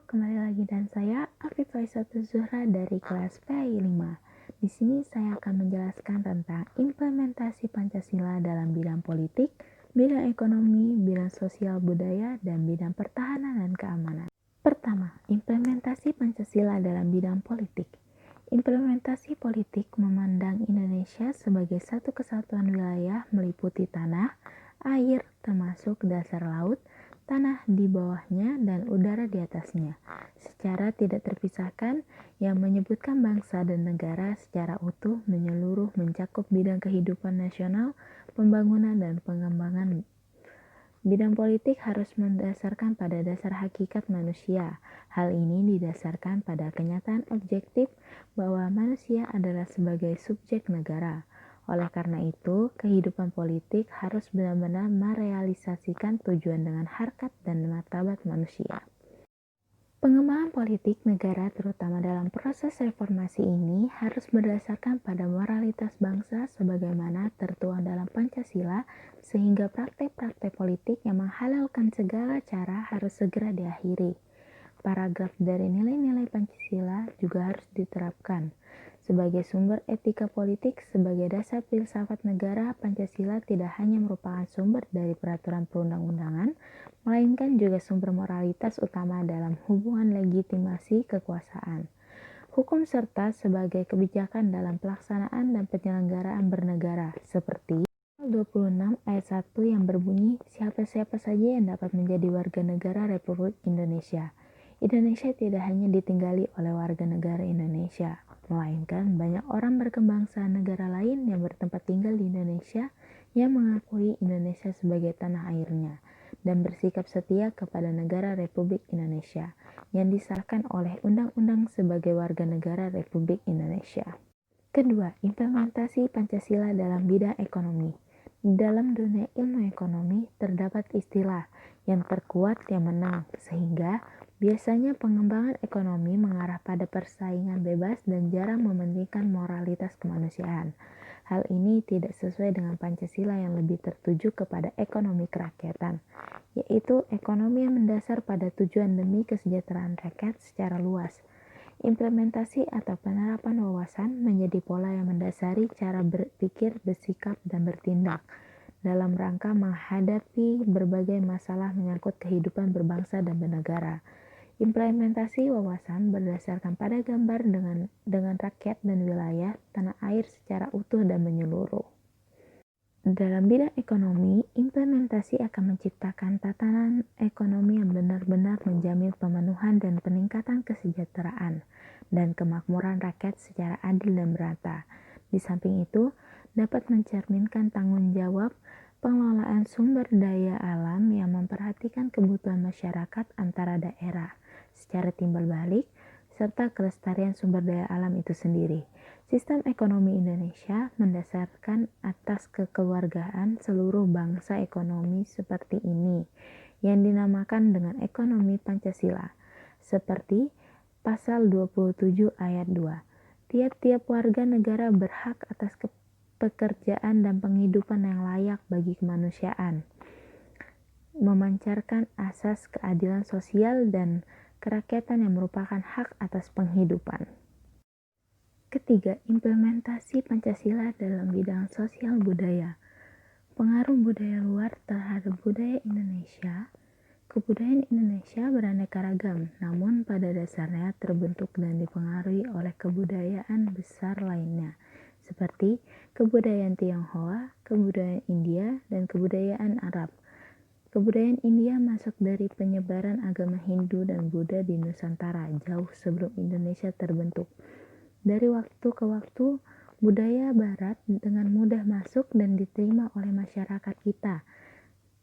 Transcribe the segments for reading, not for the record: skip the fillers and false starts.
kembali lagi dan saya Afif Faisatu Zuhra dari kelas PAI 5. Di sini saya akan menjelaskan tentang implementasi Pancasila dalam bidang politik, bidang ekonomi, bidang sosial budaya, dan bidang pertahanan dan keamanan. Pertama, implementasi Pancasila dalam bidang politik. Implementasi politik memandang Indonesia sebagai satu kesatuan wilayah meliputi tanah, air, termasuk dasar laut, tanah di bawahnya, dan udara di atasnya, secara tidak terpisahkan, yang menyebutkan bangsa dan negara secara utuh menyeluruh mencakup bidang kehidupan nasional, pembangunan, dan pengembangan. Bidang politik harus mendasarkan pada dasar hakikat manusia. Hal ini didasarkan pada kenyataan objektif bahwa manusia adalah sebagai subjek negara. Oleh karena itu, kehidupan politik harus benar-benar merealisasikan tujuan dengan harkat dan martabat manusia. Pengembangan politik negara terutama dalam proses reformasi ini harus berdasarkan pada moralitas bangsa sebagaimana tertuang dalam Pancasila, sehingga praktek-praktek politik yang menghalalkan segala cara harus segera diakhiri. Paragraf dari nilai-nilai Pancasila juga harus diterapkan. Sebagai sumber etika politik, sebagai dasar filsafat negara, Pancasila tidak hanya merupakan sumber dari peraturan perundang-undangan, melainkan juga sumber moralitas utama dalam hubungan legitimasi kekuasaan, hukum serta sebagai kebijakan dalam pelaksanaan dan penyelenggaraan bernegara, seperti 26 ayat 1 yang berbunyi, siapa-siapa saja yang dapat menjadi warga negara Republik Indonesia. Indonesia tidak hanya ditinggali oleh warga negara Indonesia, melainkan banyak orang berkebangsa negara lain yang bertempat tinggal di Indonesia yang mengakui Indonesia sebagai tanah airnya dan bersikap setia kepada negara Republik Indonesia yang disahkan oleh undang-undang sebagai warga negara Republik Indonesia. Kedua, implementasi Pancasila dalam bidang ekonomi. Dalam dunia ilmu ekonomi terdapat istilah yang terkuat yang menang, sehingga biasanya pengembangan ekonomi mengarah pada persaingan bebas dan jarang mementingkan moralitas kemanusiaan. Hal ini tidak sesuai dengan Pancasila yang lebih tertuju kepada ekonomi kerakyatan, yaitu ekonomi yang mendasar pada tujuan demi kesejahteraan rakyat secara luas. Implementasi atau penerapan wawasan menjadi pola yang mendasari cara berpikir, bersikap, dan bertindak dalam rangka menghadapi berbagai masalah menyangkut kehidupan berbangsa dan bernegara. Implementasi wawasan berdasarkan pada gambar dengan rakyat dan wilayah tanah air secara utuh dan menyeluruh. Dalam bidang ekonomi, implementasi akan menciptakan tatanan ekonomi yang benar-benar menjamin pemenuhan dan peningkatan kesejahteraan dan kemakmuran rakyat secara adil dan merata. Di samping itu, dapat mencerminkan tanggung jawab pengelolaan sumber daya alam yang memperhatikan kebutuhan masyarakat antara daerah secara timbal balik, serta kelestarian sumber daya alam itu sendiri. Sistem ekonomi Indonesia mendasarkan atas kekeluargaan seluruh bangsa ekonomi seperti ini, yang dinamakan dengan ekonomi Pancasila, seperti pasal 27 ayat 2. Tiap-tiap warga negara berhak atas pekerjaan dan penghidupan yang layak bagi kemanusiaan, memancarkan asas keadilan sosial dan kerakyatan yang merupakan hak atas penghidupan. Ketiga, implementasi Pancasila dalam bidang sosial budaya. Pengaruh budaya luar terhadap budaya Indonesia. Kebudayaan Indonesia beraneka ragam, namun pada dasarnya terbentuk dan dipengaruhi oleh kebudayaan besar lainnya, seperti kebudayaan Tionghoa, kebudayaan India, dan kebudayaan Arab. Kebudayaan India masuk dari penyebaran agama Hindu dan Buddha di Nusantara jauh sebelum Indonesia terbentuk. Dari waktu ke waktu, budaya Barat dengan mudah masuk dan diterima oleh masyarakat kita.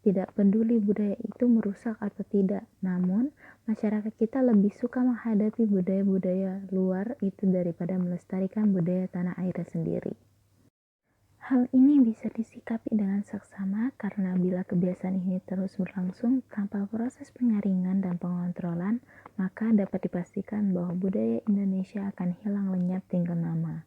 Tidak peduli budaya itu merusak atau tidak, namun masyarakat kita lebih suka menghadapi budaya-budaya luar itu daripada melestarikan budaya tanah airnya sendiri. Hal ini bisa disikapi dengan seksama karena bila kebiasaan ini terus berlangsung tanpa proses penyaringan dan pengontrolan, maka dapat dipastikan bahwa budaya Indonesia akan hilang lenyap tinggal nama.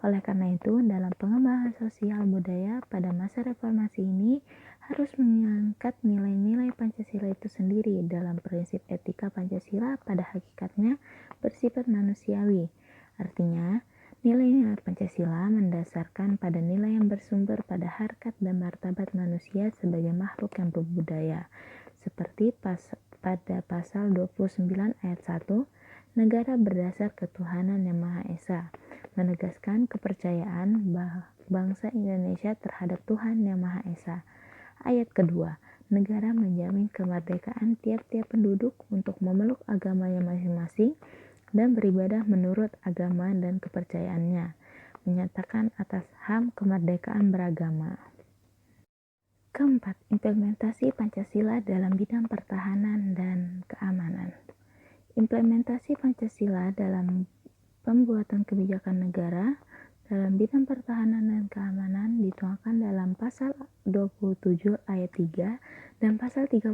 Oleh karena itu, dalam pengembangan sosial budaya pada masa reformasi ini harus mengangkat nilai-nilai Pancasila itu sendiri dalam prinsip etika Pancasila pada hakikatnya bersifat manusiawi. Artinya, nilai-nilai Pancasila mendasarkan pada nilai yang bersumber pada harkat dan martabat manusia sebagai makhluk yang berbudaya. Seperti pada pasal 29 ayat 1, negara berdasar ketuhanan yang Maha Esa, menegaskan kepercayaan bangsa Indonesia terhadap Tuhan yang Maha Esa. Ayat kedua, negara menjamin kemerdekaan tiap-tiap penduduk untuk memeluk agamanya masing-masing dan beribadah menurut agama dan kepercayaannya, menyatakan atas HAM kemerdekaan beragama. Keempat, implementasi Pancasila dalam bidang pertahanan dan keamanan. Implementasi Pancasila dalam pembuatan kebijakan negara dalam bidang pertahanan dan keamanan dituangkan dalam pasal 27 ayat 3 dan pasal 30.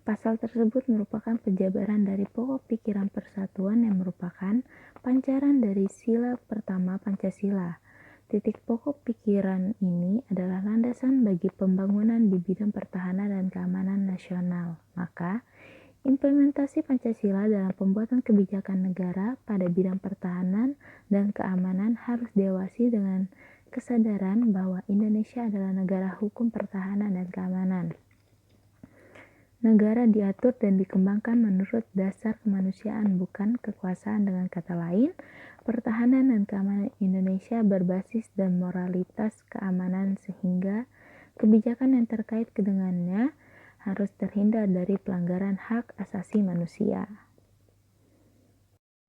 Pasal tersebut merupakan penjabaran dari pokok pikiran persatuan yang merupakan pancaran dari sila pertama Pancasila. Titik pokok pikiran ini adalah landasan bagi pembangunan di bidang pertahanan dan keamanan nasional. Maka, implementasi Pancasila dalam pembuatan kebijakan negara pada bidang pertahanan dan keamanan harus diawasi dengan kesadaran bahwa Indonesia adalah negara hukum pertahanan dan keamanan. Negara diatur dan dikembangkan menurut dasar kemanusiaan, bukan kekuasaan. Dengan kata lain, pertahanan dan keamanan Indonesia berbasis dan moralitas keamanan sehingga kebijakan yang terkait dengannya harus terhindar dari pelanggaran hak asasi manusia.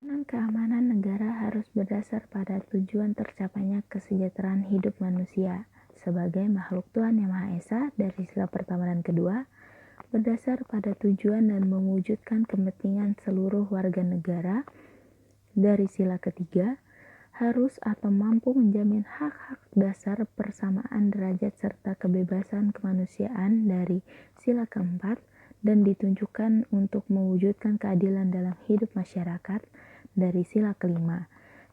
Keamanan negara harus berdasar pada tujuan tercapainya kesejahteraan hidup manusia sebagai makhluk Tuhan yang Maha Esa dari sila pertama dan kedua, berdasar pada tujuan dan mewujudkan kepentingan seluruh warga negara dari sila ketiga, harus atau mampu menjamin hak-hak dasar persamaan derajat serta kebebasan kemanusiaan dari sila keempat, dan ditunjukkan untuk mewujudkan keadilan dalam hidup masyarakat dari sila kelima.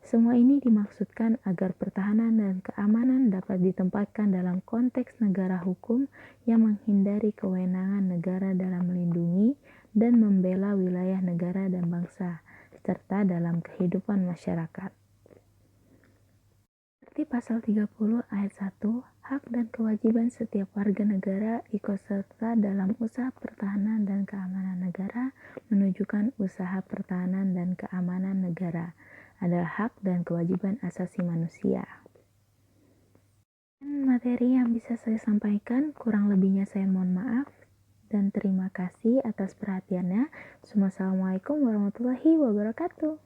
Semua ini dimaksudkan agar pertahanan dan keamanan dapat ditempatkan dalam konteks negara hukum yang menghindari kewenangan negara dalam melindungi dan membela wilayah negara dan bangsa, serta dalam kehidupan masyarakat. Seperti pasal 30 ayat 1, hak dan kewajiban setiap warga negara ikut serta dalam usaha pertahanan dan keamanan negara menunjukkan usaha pertahanan dan keamanan negara adalah hak dan kewajiban asasi manusia. Materi yang bisa saya sampaikan, kurang lebihnya saya mohon maaf dan terima kasih atas perhatiannya. Wassalamualaikum warahmatullahi wabarakatuh.